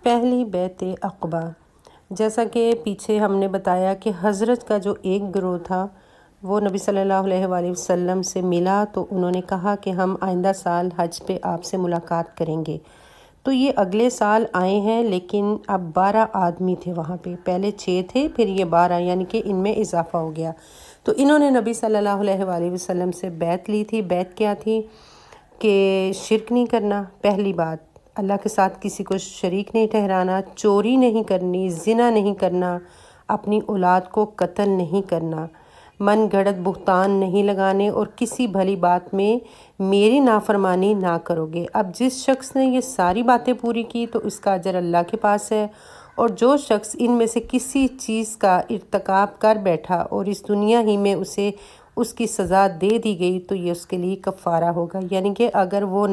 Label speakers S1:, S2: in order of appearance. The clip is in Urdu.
S1: پہلی بیعت عقبہ۔ جیسا کہ پیچھے ہم نے بتایا کہ حضرت کا جو ایک گروہ تھا وہ نبی صلی اللہ علیہ وآلہ وسلم سے ملا تو انہوں نے کہا کہ ہم آئندہ سال حج پہ آپ سے ملاقات کریں گے۔ تو یہ اگلے سال آئے ہیں، لیکن اب 12 آدمی تھے وہاں پہ، پہلے 6 تھے پھر یہ 12، یعنی کہ ان میں اضافہ ہو گیا۔ تو انہوں نے نبی صلی اللہ علیہ وآلہ وسلم سے بیعت لی تھی۔ بیعت کیا تھی کہ شرک نہیں کرنا، پہلی بات، اللہ کے ساتھ کسی کو شریک نہیں ٹھہرانا، چوری نہیں کرنی، زنا نہیں کرنا، اپنی اولاد کو قتل نہیں کرنا، من گھڑت بہتان نہیں لگانے، اور کسی بھلی بات میں میری نافرمانی نہ کرو گے۔ اب جس شخص نے یہ ساری باتیں پوری کی تو اس کا اجر اللہ کے پاس ہے، اور جو شخص ان میں سے کسی چیز کا ارتکاب کر بیٹھا اور اس دنیا ہی میں اسے اس کی سزا دے دی گئی تو یہ اس کے لیے کفارہ ہوگا، یعنی کہ اگر وہ